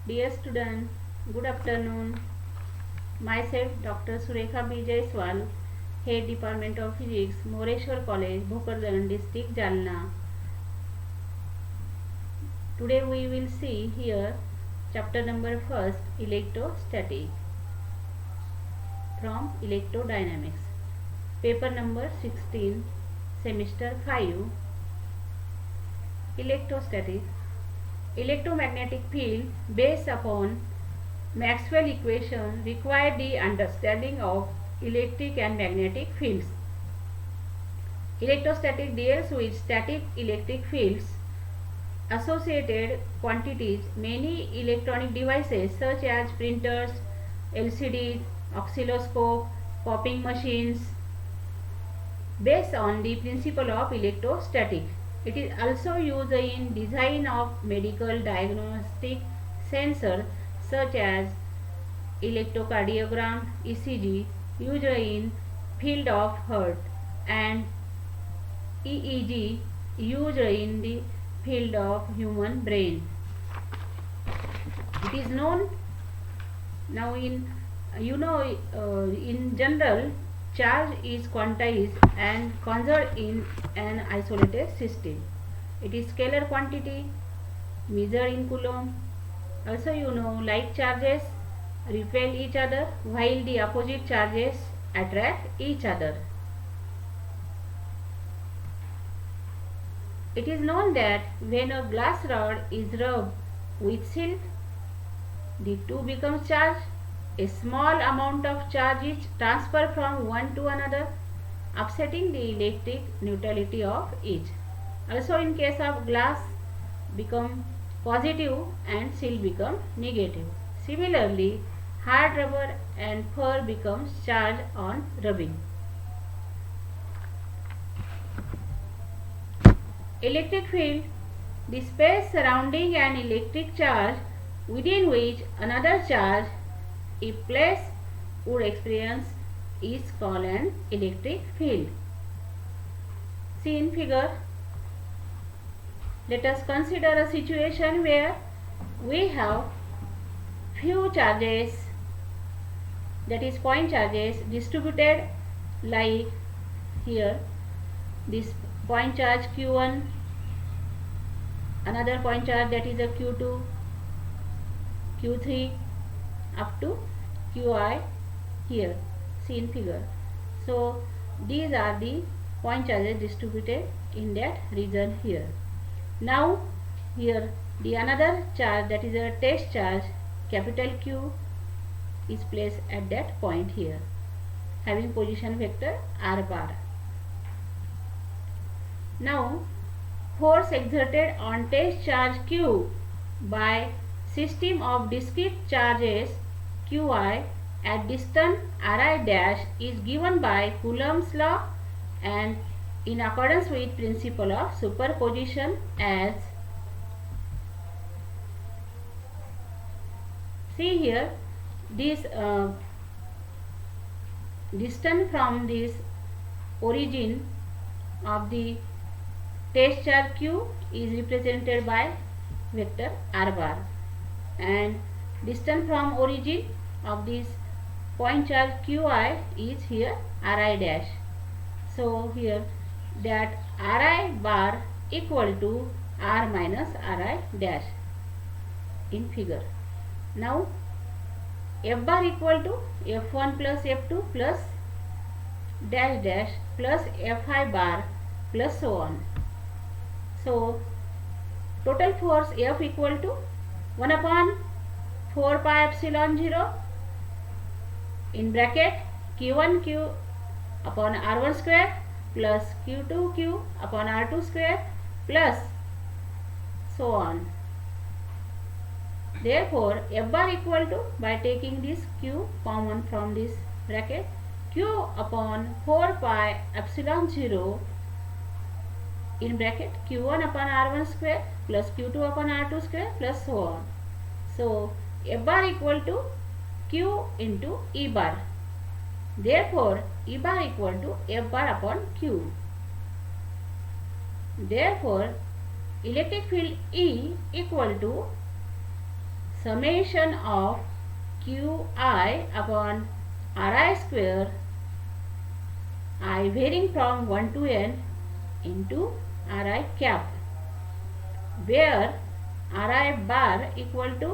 Dear student, good afternoon. Myself Dr. Surekha B. Jaiswal, Head Department of Physics, Moreshwar College, Bhokardan District, Jalna. Today we will see here chapter number 1st, Electrostatic from Electrodynamics. Paper number 16, semester 5, Electrostatic. Electromagnetic field based upon Maxwell equation require the understanding of electric and magnetic fields. Electrostatic deals with static electric fields, associated quantities, many electronic devices such as printers, LCDs, oscilloscope, copying machines, based on the principle of electrostatic. It is also used in design of medical diagnostic sensors such as electrocardiogram (ECG) used in field of heart and EEG used in the field of human brain. It is known now in general, charge is quantized and conserved in an isolated system. It is scalar quantity measured in coulomb. Also like charges repel each other while the opposite charges attract each other. It is known that when a glass rod is rubbed with silk, the two becomes charged. A small amount of charge is transferred from one to another, upsetting the electric neutrality of each. Also in case of glass become positive and silk become negative. Similarly, hard rubber and fur becomes charged on rubbing. Electric field, the space surrounding an electric charge within which another charge, if placed, would experience, is called an electric field. See in figure. Let us consider a situation where we have few charges, that is point charges, distributed like here. This point charge Q1, another point charge that is a Q2, Q3 up to Qi here. See in figure. So these are the point charges distributed in that region here. Now here the another charge, that is a test charge capital Q, is placed at that point here, having position vector r bar. Now force exerted on test charge Q by system of discrete charges Qi at distance Ri dash is given by Coulomb's law and in accordance with principle of superposition as, see here, this distance from this origin of the test charge Q is represented by vector r bar, and distance from origin of this point charge Qi is here Ri dash. So here that Ri bar equal to r minus Ri dash in figure. Now F bar equal to F1 plus F2 plus dash dash plus Fi bar plus so on. So total force F equal to 1 upon 4 pi epsilon 0 in bracket Q1 Q upon R1 square plus Q2 Q upon R2 square plus so on. Therefore F bar equal to, by taking this Q common from this bracket, Q upon 4 pi epsilon 0 in bracket Q1 upon R1 square plus Q2 upon R2 square plus so on. So F bar equal to Q into E bar. Therefore E bar equal to F bar upon Q. Therefore electric field E equal to summation of qi upon ri square, I varying from 1 to n into ri cap, where ri bar equal to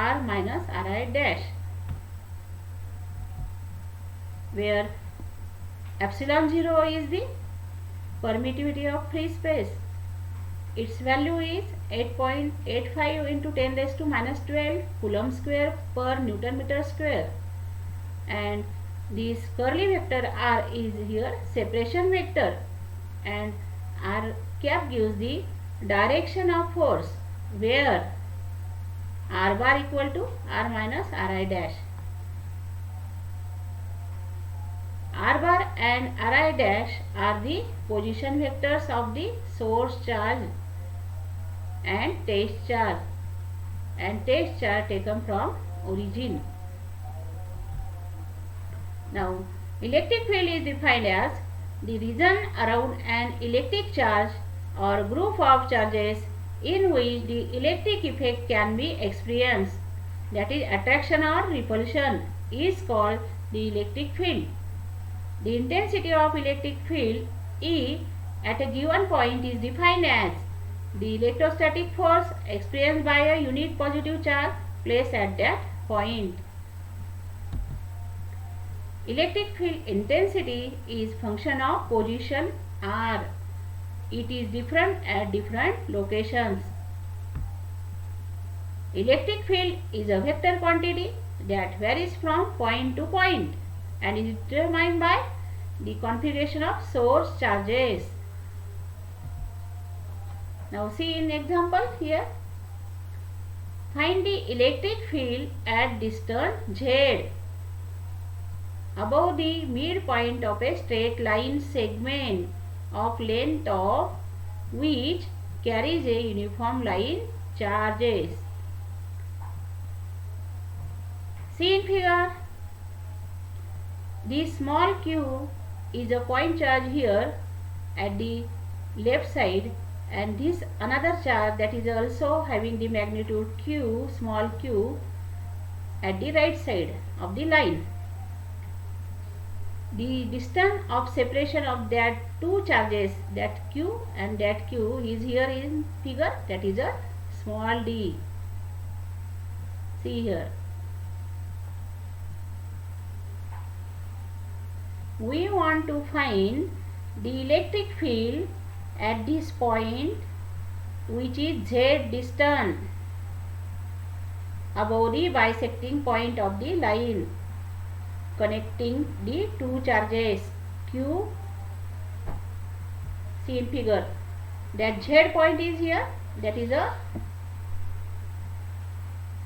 r minus ri dash, where epsilon 0 is the permittivity of free space. Its value is 8.85 into 10 raised to minus 12 coulomb square per Newton meter square, and this curly vector r is here separation vector, and r cap gives the direction of force, where r bar equal to r minus ri dash. R bar and ri dash are the position vectors of the source charge and test charge taken from origin. Now, electric field is defined as the region around an electric charge or group of charges in which the electric effect can be experienced, that is attraction or repulsion, is called the electric field. The intensity of electric field E at a given point is defined as the electrostatic force experienced by a unit positive charge placed at that point. Electric field intensity is function of position r. It is different at different locations. Electric field is a vector quantity that varies from point to point and is determined by the configuration of source charges. Now see in example here. Find the electric field at distance z above the midpoint of a straight line segment of length of which carries a uniform line charges. See in figure. This small q is a point charge here at the left side, and this another charge that is also having the magnitude q, small q, at the right side of the line. The distance of separation of that two charges, that q and that q, is here in figure, that is a small d. See here. We want to find the electric field at this point, which is z distance above the bisecting point of the line connecting the two charges q. See in figure, that z point is here, that is a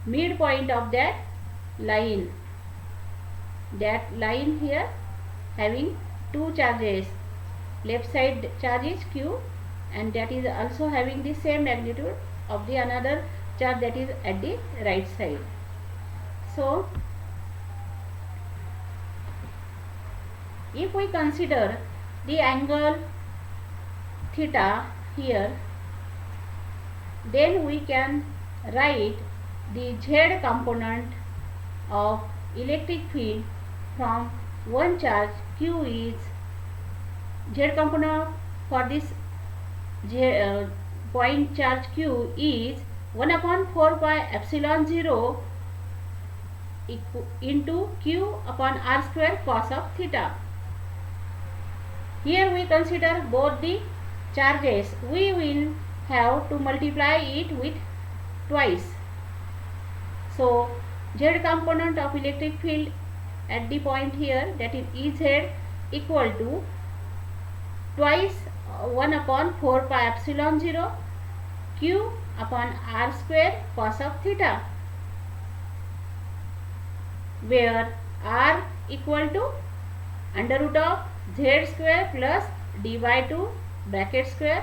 midpoint of that line. That line here having two charges, left side charge is q, and that is also having the same magnitude of the another charge that is at the right side. So if we consider the angle theta here, then we can write the z component of electric field from one charge q is z component for this point charge q is 1 upon 4 pi epsilon 0 into q upon r square cos of theta. Here we consider both the charges. We will have to multiply it with twice. So z component of electric field at the point here, that is Ez, equal to twice 1 upon 4 pi epsilon 0 q upon r square cos of theta, where r equal to under root of z square plus d by 2 bracket square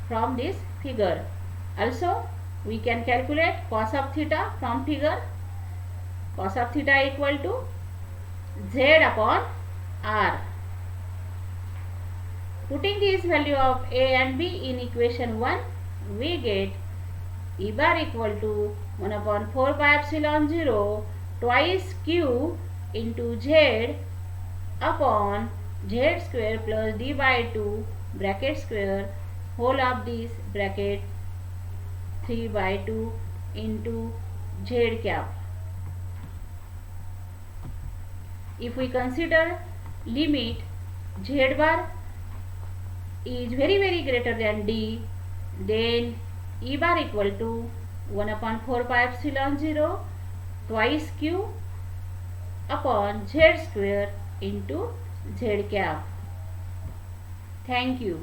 from this figure. Also we can calculate cos of theta from figure. Cos of theta equal to z upon r. Putting this value of a and b in equation 1, we get E bar equal to 1 upon 4 pi epsilon 0 twice q into z upon z square plus d by 2 bracket square whole of this bracket 3 by 2 into z cap. If we consider limit z bar is very greater than d, then E bar equal to 1 upon 4 pi epsilon 0 twice q upon z square into z cap. Thank you.